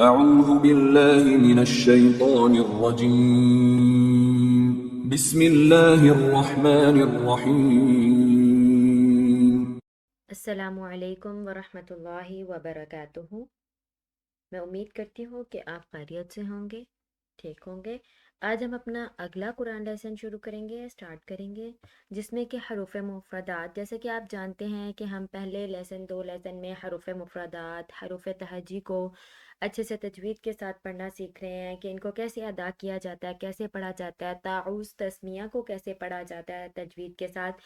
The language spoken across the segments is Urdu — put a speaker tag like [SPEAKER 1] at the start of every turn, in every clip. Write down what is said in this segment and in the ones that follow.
[SPEAKER 1] أعوذ بالله من الشيطان الرجيم بسم الله الرحمن الرحيم
[SPEAKER 2] السلام علیکم ورحمۃ اللہ وبرکاتہ۔ میں امید کرتی ہوں کہ آپ خیریت سے ہوں گے، ٹھیک ہوں گے۔ آج ہم اپنا اگلا قرآن لیسن شروع کریں گے، سٹارٹ کریں گے، جس میں کہ حروف مفردات، جیسے کہ آپ جانتے ہیں کہ ہم پہلے دو لیسن میں حروف مفردات، حروف تہجی کو اچھے سے تجوید کے ساتھ پڑھنا سیکھ رہے ہیں کہ ان کو کیسے ادا کیا جاتا ہے، کیسے پڑھا جاتا ہے، تعوذ تسمیہ کو کیسے پڑھا جاتا ہے تجوید کے ساتھ۔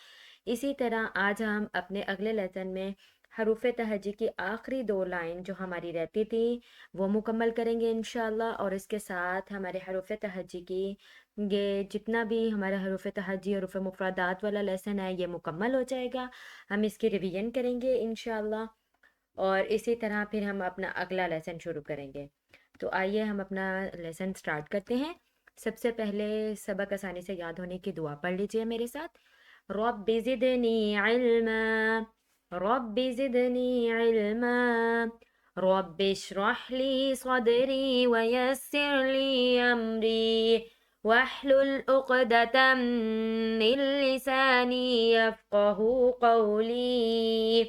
[SPEAKER 2] اسی طرح آج ہم اپنے اگلے لیسن میں حروف تہجی کی آخری دو لائن جو ہماری رہتی تھی وہ مکمل کریں گے انشاءاللہ، اور اس کے ساتھ ہمارے حروف تہجی کی یہ جتنا بھی ہمارا حروف تہجی حروف مفردات والا لیسن ہے یہ مکمل ہو جائے گا۔ ہم اس کی ریویژن کریں گے انشاءاللہ، اور اسی طرح پھر ہم اپنا اگلا لیسن شروع کریں گے۔ تو آئیے ہم اپنا لیسن سٹارٹ کرتے ہیں۔ سب سے پہلے سبق آسانی سے یاد ہونے کی دعا پڑھ لیجئے میرے ساتھ۔ رب زدنی علما، رب زدنی علما، رب اشرح لي صدري ويسر لي أمري واحلل عقدة من لساني يفقه قولي۔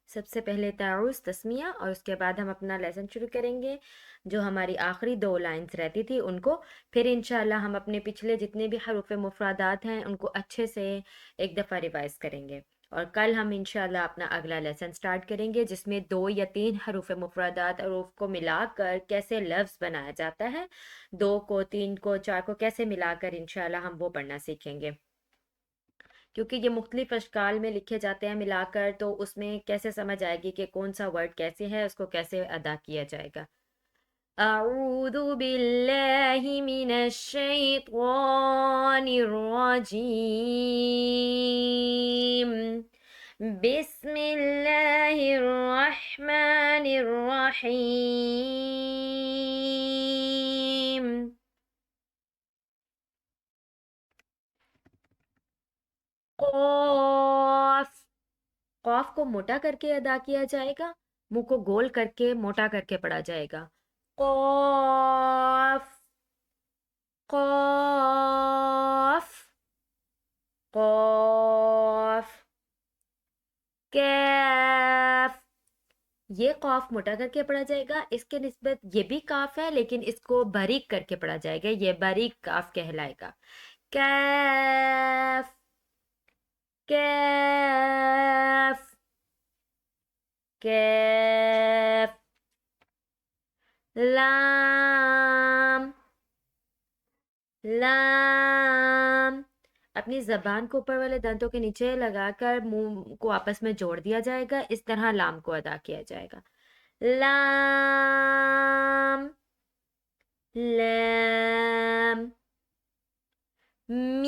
[SPEAKER 2] سب سے پہلے تعوذ تسمیہ، اور اس کے بعد ہم اپنا لیسن شروع کریں گے۔ جو ہماری آخری دو لائنز رہتی تھی ان کو پھر انشاءاللہ ہم اپنے پچھلے جتنے بھی حروف مفردات ہیں ان کو اچھے سے ایک دفعہ ریوائز کریں گے، اور کل ہم انشاءاللہ اپنا اگلا لیسن سٹارٹ کریں گے جس میں 2 یا 3 حروف مفردات حروف کو ملا کر کیسے لفظ بنایا جاتا ہے، 2 کو 3 کو 4 کو کیسے ملا کر انشاءاللہ ہم وہ پڑھنا سیکھیں گے، کیونکہ یہ مختلف اشکال میں لکھے جاتے ہیں ملا کر، تو اس میں کیسے سمجھ آئے گی کہ کون سا ورڈ کیسے ہے، اس کو کیسے ادا کیا جائے گا۔ اعوذ باللہ من الشیطان الرجیم، بسم اللہ الرحمن الرحیم۔ قاف، قاف کو موٹا کر کے ادا کیا جائے گا، منہ کو گول کر کے موٹا کر کے پڑھا جائے گا۔ قاف، قاف، قاف۔ کیف، یہ قاف موٹا کر کے پڑھا جائے گا، اس کے نسبت یہ بھی کاف ہے لیکن اس کو باریک کر کے پڑھا جائے گا، یہ باریک کاف کہلائے گا۔ کیف، کیف، کیف۔ لام، لام، اپنی زبان کو اوپر والے دانتوں کے نیچے لگا کر منہ کو آپس میں جوڑ دیا جائے گا، اس طرح لام کو ادا کیا جائے گا۔ لام، لام۔ میم،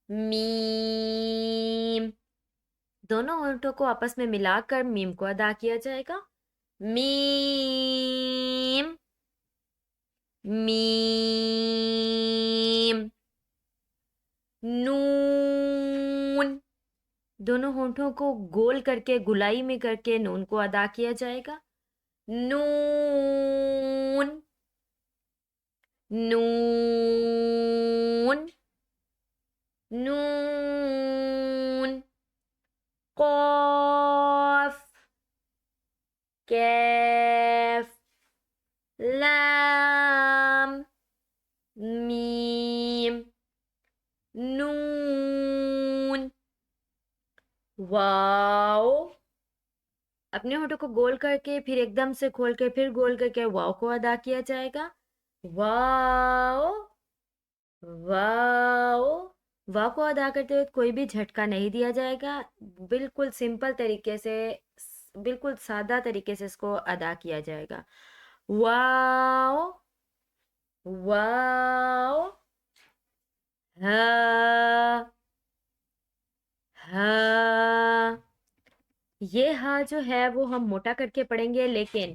[SPEAKER 2] میم، دونوں ہونٹوں کو آپس میں ملا کر میم کو ادا کیا جائے گا۔ میم، میم۔ نون، دونوں ہونٹوں کو گول کر کے گلائی میں کر کے نون کو ادا کیا جائے گا۔ نون، نون، نون۔ قاف، کیف، لام، میم، نون۔ واو، اپنے ہونٹوں کو گول کر کے پھر ایک دم سے کھول کے پھر گول کر کے واو کو ادا کیا جائے گا۔ واو، واو۔ واو کو ادا کرتے ہوئے کوئی بھی جھٹکا نہیں دیا جائے گا، بالکل سمپل طریقے سے، بالکل سادہ طریقے سے اس کو ادا کیا جائے گا۔ واو، واو۔ ہا، ہا، یہ ہا جو ہے وہ ہم موٹا کر کے پڑھیں گے، لیکن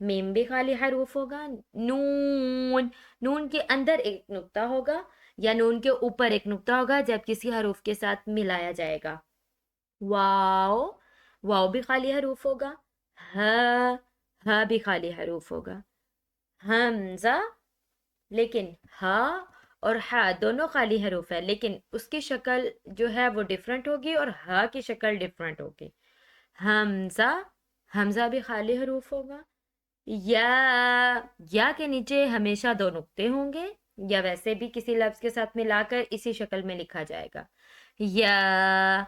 [SPEAKER 2] میم بھی خالی حروف ہوگا. نون، نون کے اندر ایک نقطہ ہوگا یا نون کے اوپر ایک نقطہ ہوگا جب کسی حروف کے ساتھ ملایا جائے گا. واو، واو بھی خالی حروف ہوگا. ہا، ہا بھی خالی حروف ہوگا. حمزہ، لیکن ہا اور ہا دونوں خالی حروف ہے لیکن اس کی شکل جو ہے وہ ڈفرینٹ ہوگی اور ہا کی شکل ڈفرینٹ ہوگی. حمزہ، حمزہ بھی خالی حروف ہوگا. یا کے نیچے ہمیشہ دو نقطے ہوں گے یا ویسے بھی کسی لفظ کے ساتھ ملا کر اسی شکل میں لکھا جائے گا. یا.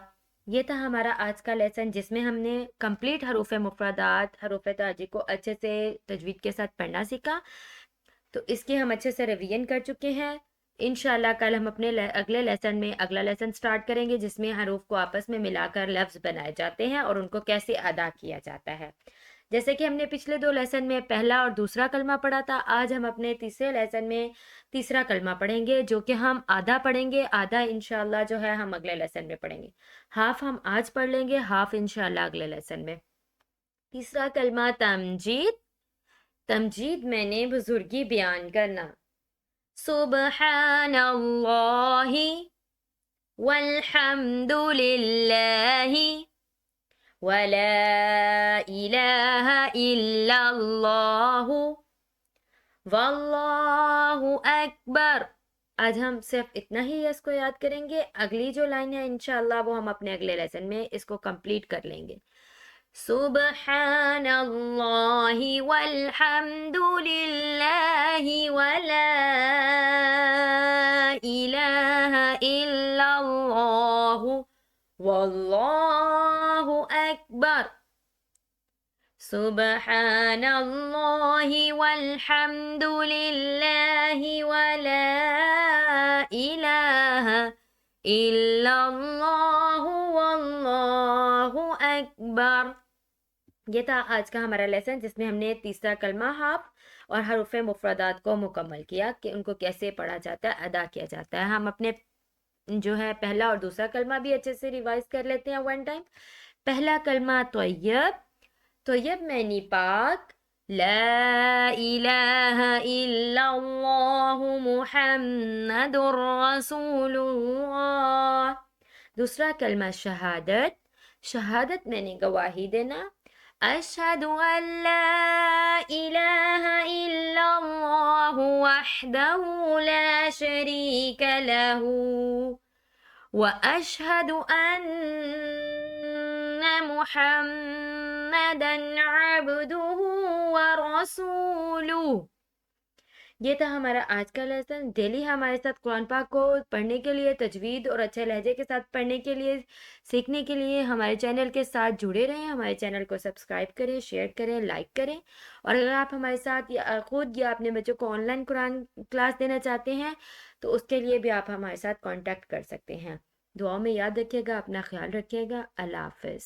[SPEAKER 2] یہ تھا ہمارا آج کا لیسن جس میں ہم نے کمپلیٹ حروف مفردات، حروف تہجی کو اچھے سے تجوید کے ساتھ پڑھنا سیکھا. تو اس کی ہم اچھے سے ریویژن کر چکے ہیں. انشاءاللہ کل ہم اپنے اگلے لیسن میں اگلا لیسن سٹارٹ کریں گے جس میں حروف کو آپس میں ملا کر لفظ بنائے جاتے ہیں اور ان کو کیسے ادا کیا جاتا ہے. جیسے کہ ہم نے پچھلے 2 لیسن میں پہلا اور دوسرا کلمہ پڑھا تھا، آج ہم اپنے تیسرے لیسن میں تیسرا کلمہ پڑھیں گے جو کہ ہم آدھا پڑھیں گے، آدھا انشاءاللہ جو ہے ہم اگلے لیسن میں پڑھیں گے. ہاف ہم آج پڑھ لیں گے، ہاف انشاءاللہ اگلے لیسن میں. تیسرا کلمہ تمجید. تمجید میں نے بزرگی بیان کرنا. سبحان اللہ والحمد للہ ولا الہ الا اللہ واللہ اکبر. آج ہم صرف اتنا ہی اس کو یاد کریں گے. اگلی جو لائن ہے انشاءاللہ وہ ہم اپنے اگلے لیسن میں اس کو کمپلیٹ کر لیں گے. سبحان اللہ والحمد للہ ولا الہ الا اللہ واللہ اکبر. سبحان اللہ والحمد للہ ولا الہ الا اللہ واللہ اکبر. یہ تھا آج کا ہمارا لیسن جس میں ہم نے تیسرا کلمہ ہاف اور حروف مفردات کو مکمل کیا کہ ان کو کیسے پڑھا جاتا ہے، ادا کیا جاتا ہے. ہم اپنے جو ہے پہلا اور دوسرا کلمہ بھی اچھے سے ریوائز کر لیتے ہیں ون ٹائم. پہلا کلمہ طیب. طیب معنی پاک. لا الہ الا اللہ محمد رسول اللہ. دوسرا کلمہ شہادت. شہادت معنی گواہی دینا. اشہد ان لا الہ الا اللہ وحدہ لا شریک لہ واشہد ان محمدا عبدہ ورسولہ. یہ تھا ہمارا آج کا لیسن. ڈیلی ہمارے ساتھ قرآن پاک کو پڑھنے کے لیے، تجوید اور اچھے لہجے کے ساتھ پڑھنے کے لیے، سیکھنے کے لیے ہمارے چینل کے ساتھ جڑے رہیں. ہمارے چینل کو سبسکرائب کریں، شیئر کریں، لائک کریں. اور اگر آپ ہمارے ساتھ یا خود یا اپنے بچوں کو آن لائن قرآن کلاس دینا چاہتے ہیں تو اس کے لیے بھی آپ ہمارے ساتھ کانٹیکٹ کر سکتے ہیں. دعاؤں میں یاد رکھیے گا، اپنا خیال رکھیے گا. اللہ حافظ.